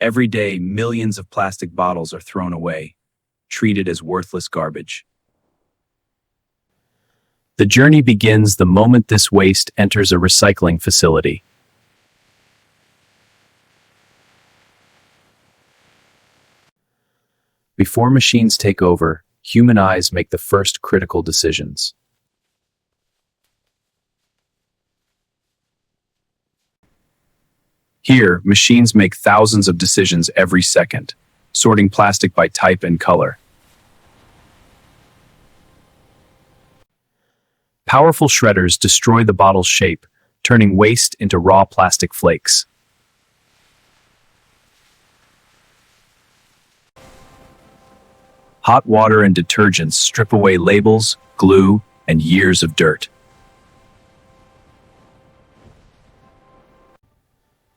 Every day, millions of plastic bottles are thrown away, treated as worthless garbage. The journey begins the moment this waste enters a recycling facility. Before machines take over, human eyes make the first critical decisions. Here, machines make thousands of decisions every second, sorting plastic by type and color. Powerful shredders destroy the bottle's shape, turning waste into raw plastic flakes. Hot water and detergents strip away labels, glue, and years of dirt.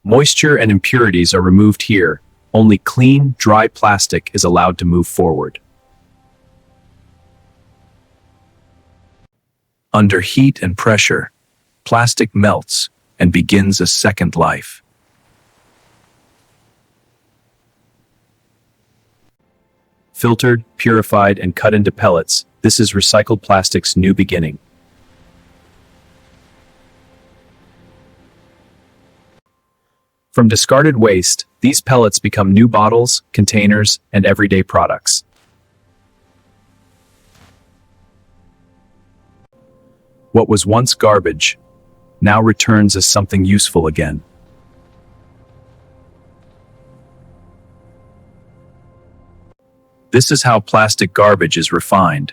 Moisture and impurities are removed here. Only clean, dry plastic is allowed to move forward. Under heat and pressure, plastic melts and begins a second life. Filtered, purified, and cut into pellets, this is recycled plastic's new beginning. From discarded waste, these pellets become new bottles, containers, and everyday products. What was once garbage now returns as something useful again. This is how plastic garbage is refined,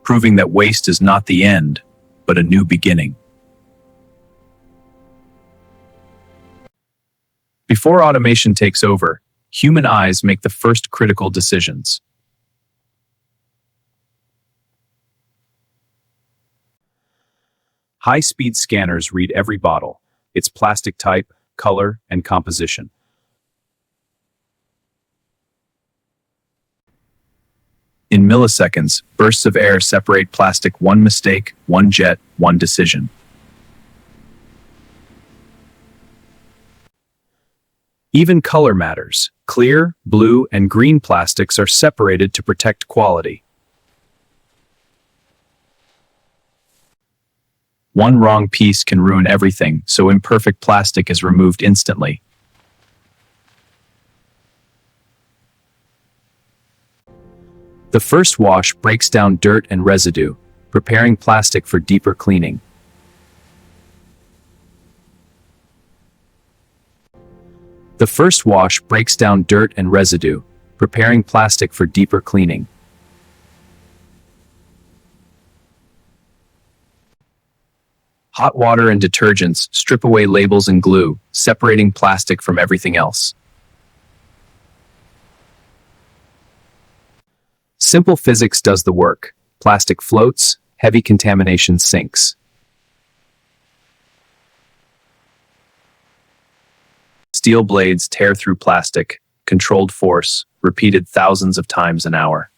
proving that waste is not the end, but a new beginning. Before automation takes over, human eyes make the first critical decisions. High-speed scanners read every bottle, its plastic type, color, and composition. In milliseconds, bursts of air separate plastic: one mistake, one jet, one decision. Even color matters. Clear, blue, and green plastics are separated to protect quality. One wrong piece can ruin everything, so imperfect plastic is removed instantly. The first wash breaks down dirt and residue, preparing plastic for deeper cleaning. The first wash breaks down dirt and residue, preparing plastic for deeper cleaning. Hot water and detergents strip away labels and glue, separating plastic from everything else. Simple physics does the work. Plastic floats, heavy contamination sinks. Steel blades tear through plastic, controlled force, repeated thousands of times an hour.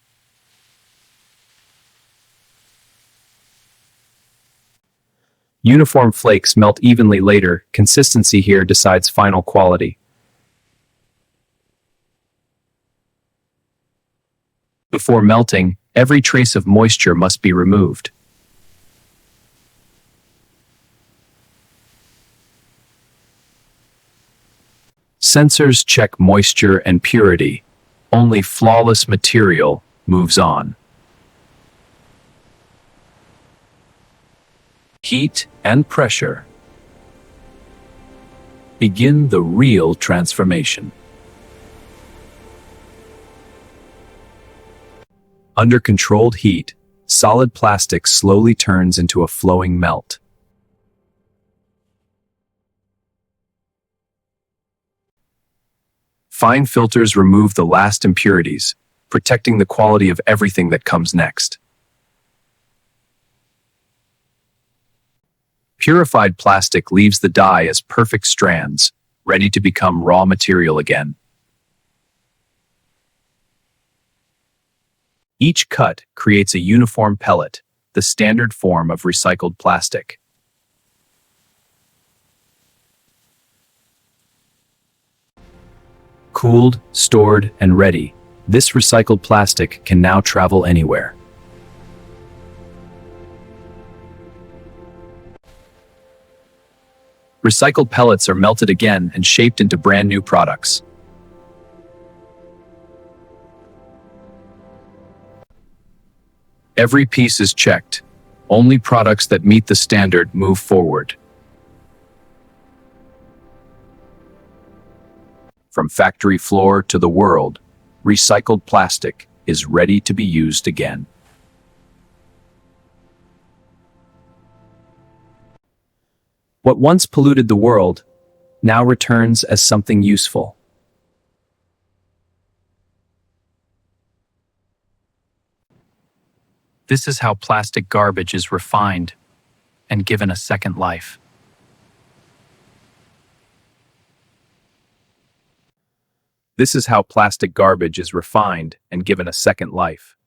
Uniform flakes melt evenly later. Consistency here decides final quality. Before melting, every trace of moisture must be removed. Sensors check moisture and purity. Only flawless material moves on. Heat and pressure begin the real transformation. Under controlled heat, solid plastic slowly turns into a flowing melt. Fine filters remove the last impurities, protecting the quality of everything that comes next. Purified plastic leaves the dye as perfect strands, ready to become raw material again. Each cut creates a uniform pellet, the standard form of recycled plastic. Cooled, stored, and ready, this recycled plastic can now travel anywhere. Recycled pellets are melted again and shaped into brand new products. Every piece is checked. Only products that meet the standard move forward. From factory floor to the world, recycled plastic is ready to be used again. What once polluted the world now returns as something useful. This is how plastic garbage is refined and given a second life. This is how plastic garbage is refined and given a second life.